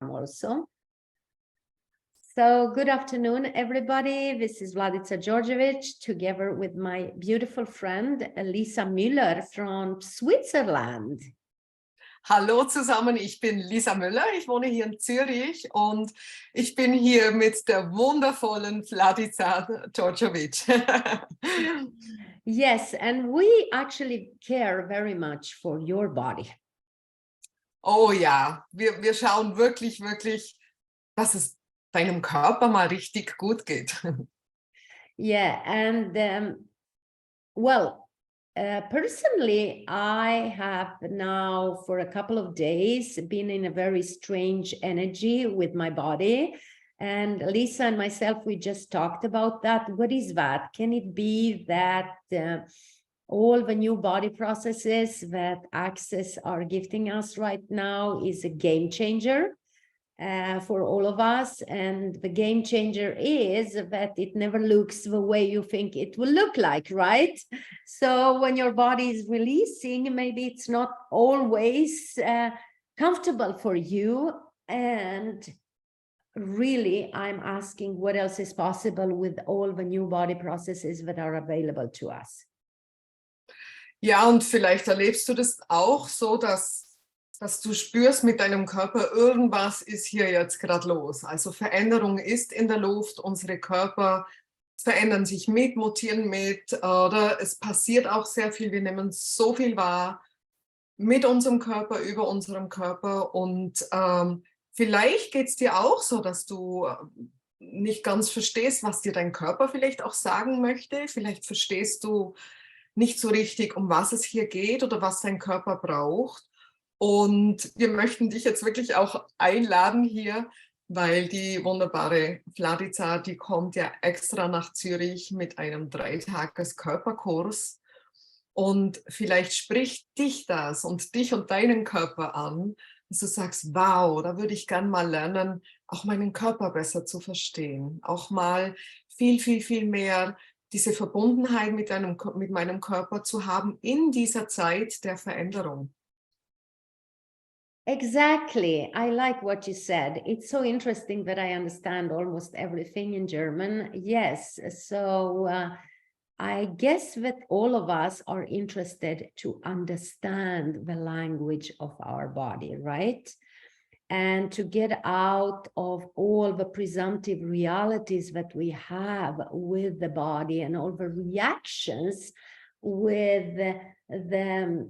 also. So good afternoon, everybody. This is VLADICA DJORDJEVIC together with my beautiful friend Lisa Müller from Switzerland. Hallo zusammen, ich bin Lisa Müller, ich wohne hier in Zürich und ich bin hier mit der wundervollen VLADICA DJORDJEVIC. Yes, and we actually care very much for your body. Oh ja, wir schauen wirklich, dass es deinem Körper mal richtig gut geht. Yeah, and well, personally, I have now for a couple of days been in a very strange energy with my body. And Lisa and myself, we just talked about that. What is that? Can it be that all the new body processes that Access are gifting us right now is a game changer for all of us? And the game changer is that it never looks the way you think it will look like, right? So when your body is releasing, maybe it's not always comfortable for you. And really, I'm asking what else is possible with all the new body processes that are available to us. Ja, und vielleicht erlebst du das auch so, dass du spürst mit deinem Körper, irgendwas ist hier jetzt gerade los. Also Veränderung ist in der Luft, unsere Körper verändern sich mit, mutieren mit, oder es passiert auch sehr viel, wir nehmen so viel wahr mit unserem Körper, über unserem Körper und vielleicht geht es dir auch so, dass du nicht ganz verstehst, was dir dein Körper vielleicht auch sagen möchte. Vielleicht verstehst du nicht so richtig, um was es hier geht oder was dein Körper braucht. Und wir möchten dich jetzt wirklich auch einladen hier, weil die wunderbare VLADICA, die kommt ja extra nach Zürich mit einem 3-Tages-Körperkurs. Und vielleicht spricht dich das und dich und deinen Körper an, dass du sagst, wow, da würde ich gern mal lernen, auch meinen Körper besser zu verstehen. Auch mal viel mehr diese Verbundenheit mit meinem Körper zu haben in dieser Zeit der Veränderung. Exactly. I like what you said. It's so interesting that I understand almost everything in German. Yes. So I guess that all of us are interested to understand the language of our body, right? And to get out of all the presumptive realities that we have with the body and all the reactions with the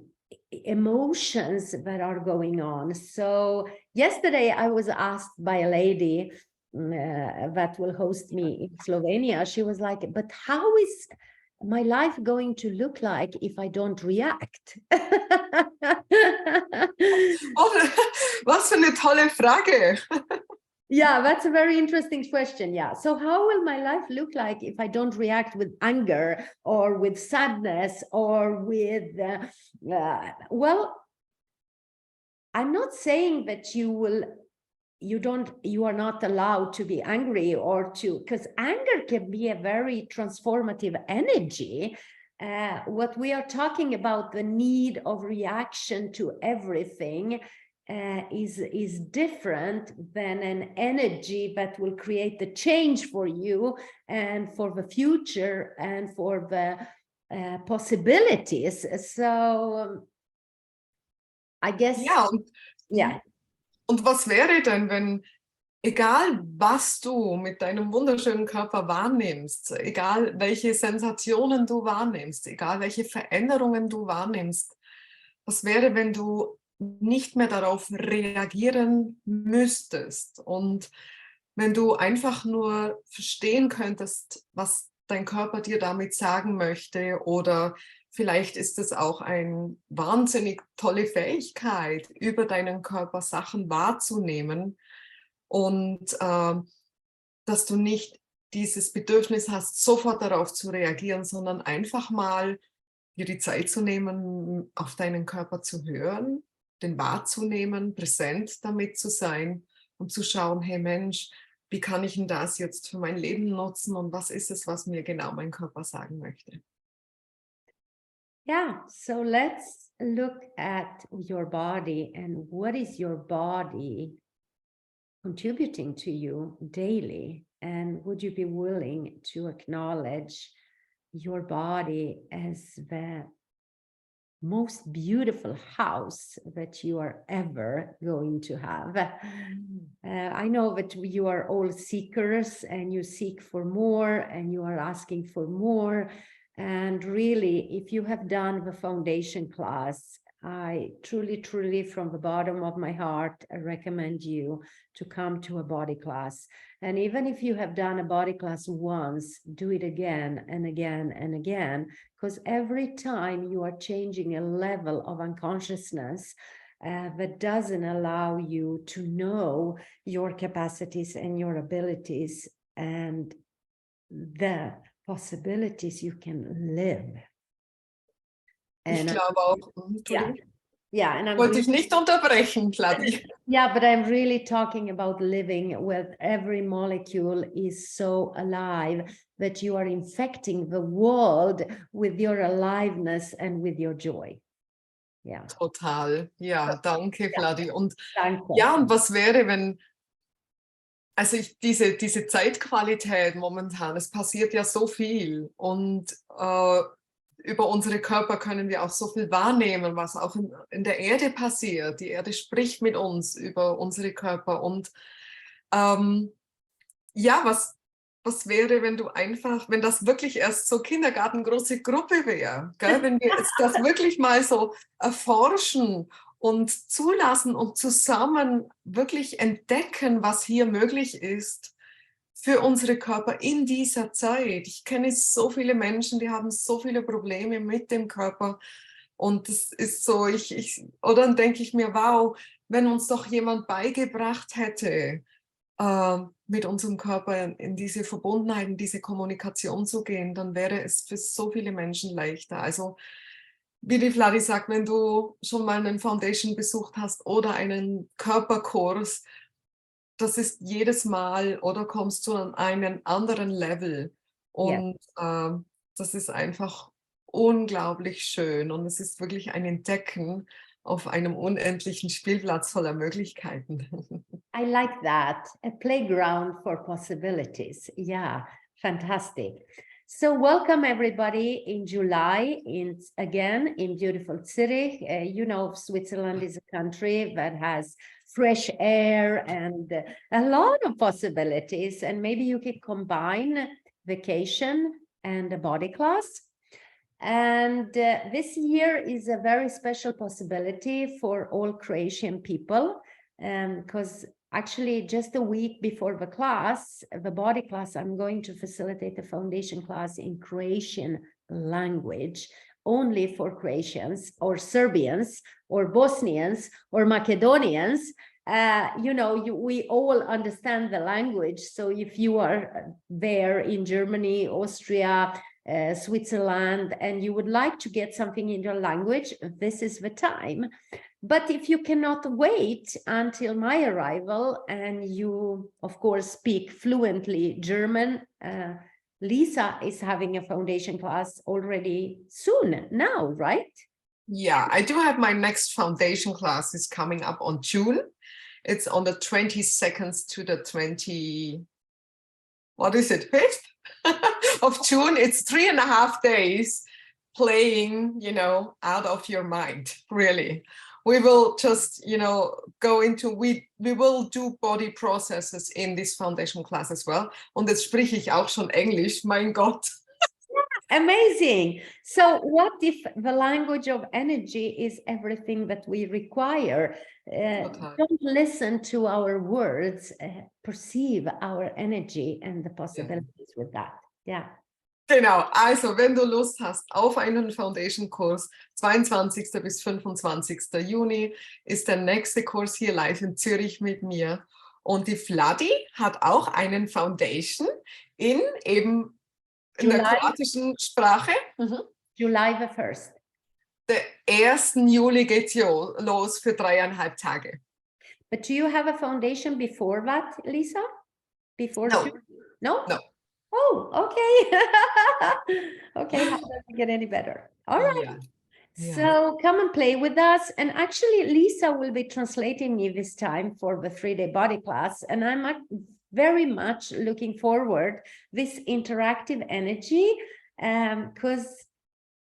emotions that are going on. So yesterday I was asked by a lady that will host me in Slovenia. She was like, but how is my life going to look like if I don't react? Oh, was für eine tolle Frage. Yeah, that's a very interesting question. Yeah. So how will my life look like if I don't react with anger or with sadness or with, well, I'm not saying that you are not allowed to be angry or to, because anger can be a very transformative energy. What we are talking about, the need of reaction to everything, is different than an energy that will create the change for you and for the future and for the possibilities. So I guess, ja. Und was wäre denn, wenn, egal was du mit deinem wunderschönen Körper wahrnimmst, egal welche Sensationen du wahrnimmst, egal welche Veränderungen du wahrnimmst, was wäre, wenn du nicht mehr darauf reagieren müsstest und wenn du einfach nur verstehen könntest, was dein Körper dir damit sagen möchte, oder vielleicht ist es auch eine wahnsinnig tolle Fähigkeit, über deinen Körper Sachen wahrzunehmen und dass du nicht dieses Bedürfnis hast, sofort darauf zu reagieren, sondern einfach mal dir die Zeit zu nehmen, auf deinen Körper zu hören, den wahrzunehmen, präsent damit zu sein und zu schauen, hey Mensch, wie kann ich denn das jetzt für mein Leben nutzen und was ist es, was mir genau mein Körper sagen möchte? Yeah, so let's look at your body and what is your body contributing to you daily? And would you be willing to acknowledge your body as the most beautiful house that you are ever going to have? I know that you are all seekers and you seek for more and you are asking for more. And really, if you have done the foundation class, I truly, truly, from the bottom of my heart, I recommend you to come to a body class. And even if you have done a body class once, do it again and again and again, because every time you are changing a level of unconsciousness that doesn't allow you to know your capacities and your abilities and the possibilities you can live. Ich glaube auch. Yeah, and I'm Wollte ich nicht unterbrechen, Vladi. Yeah, but I'm really talking about living where every molecule is so alive that you are infecting the world with your aliveness and with your joy. Ja. Total. Ja, danke, Vladi. Und Danke. ja, und was wäre, wenn, also diese Zeitqualität momentan, es passiert ja so viel und über unsere Körper können wir auch so viel wahrnehmen, was auch in der Erde passiert. Die Erde spricht mit uns über unsere Körper und ja, was wäre, wenn du einfach, wenn das wirklich erst so kindergartengroße Gruppe wäre, gell? Wenn wir jetzt das wirklich mal so erforschen und zulassen und zusammen wirklich entdecken, was hier möglich ist für unsere Körper in dieser Zeit. Ich kenne so viele Menschen, die haben so viele Probleme mit dem Körper und das ist so, oder dann denke ich mir, wow, wenn uns doch jemand beigebracht hätte, mit unserem Körper in diese Verbundenheit, in diese Kommunikation zu gehen, dann wäre es für so viele Menschen leichter. Also wie die Vladi sagt, wenn du schon mal einen Foundation besucht hast oder einen Körperkurs, das ist jedes Mal oder kommst du an einen anderen Level und das ist einfach unglaublich schön und es ist wirklich ein Entdecken auf einem unendlichen Spielplatz voller Möglichkeiten. I like that, a playground for possibilities. Yeah, fantastic. So welcome everybody in July, again in beautiful Zurich. You know, Switzerland is a country that has fresh air and a lot of possibilities, and maybe you could combine vacation and a body class. And this year is a very special possibility for all Croatian people, because actually just a week before the class, the body class, I'm going to facilitate a foundation class in Croatian language, only for Croatians or Serbians or Bosnians or Macedonians. You know, we all understand the language. So if you are there in Germany, Austria, Switzerland, and you would like to get something in your language, this is the time. But if you cannot wait until my arrival and you, of course, speak fluently German, Lisa is having a foundation class already soon now, right? Yeah, I do have my next foundation class is coming up on June. It's on the 22nd to the 5th of June. It's 3.5 days playing, you know, out of your mind, really. We will just, you know, go into, we will do body processes in this foundation class as well. Und jetzt spreche ich auch schon Englisch, mein Gott. Amazing. So what if the language of energy is everything that we require? Don't listen to our words, perceive our energy and the possibilities with that. Yeah. Genau, also wenn du Lust hast auf einen Foundation-Kurs, 22. bis 25. Juni ist der nächste Kurs hier live in Zürich mit mir. Und die Vladi hat auch einen Foundation in eben in der kroatischen Sprache. July the 1st. Der 1. Juli geht's los für 3,5 Tage. But do you have a foundation before that, Lisa? Before No. June? No? No. Oh, okay. Okay, how does it get any better? All right. Yeah. So come and play with us. And actually, Lisa will be translating me this time for the 3-day body class. And I'm very much looking forward this interactive energy because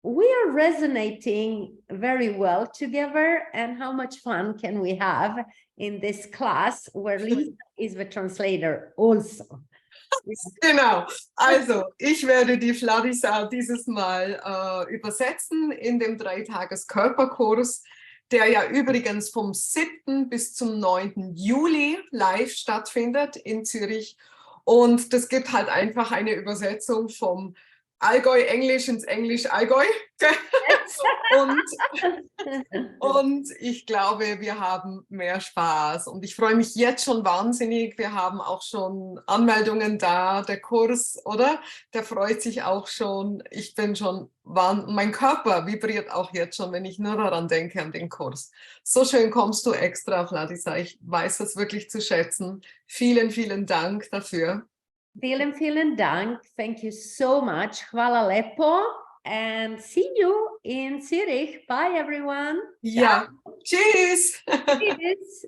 we are resonating very well together. And how much fun can we have in this class where Lisa is the translator also. Genau, also ich werde die Vladisa dieses Mal übersetzen in dem 3-Tages-Körperkurs, der ja übrigens vom 7. bis zum 9. Juli live stattfindet in Zürich. Und das gibt halt einfach eine Übersetzung vom Allgäu-Englisch ins Englisch-Allgäu. Und ich glaube, wir haben mehr Spaß. Und ich freue mich jetzt schon wahnsinnig. Wir haben auch schon Anmeldungen da. Der Kurs, oder? Der freut sich auch schon. Ich bin schon, mein Körper vibriert auch jetzt schon, wenn ich nur daran denke, an den Kurs. So schön kommst du extra, Vladisa. Ich weiß das wirklich zu schätzen. Vielen, vielen Dank dafür. Vielen, vielen Dank. Thank you so much. Hvala lepo. And see you in Zurich. Bye, everyone. Ja, tschüss. Tschüss.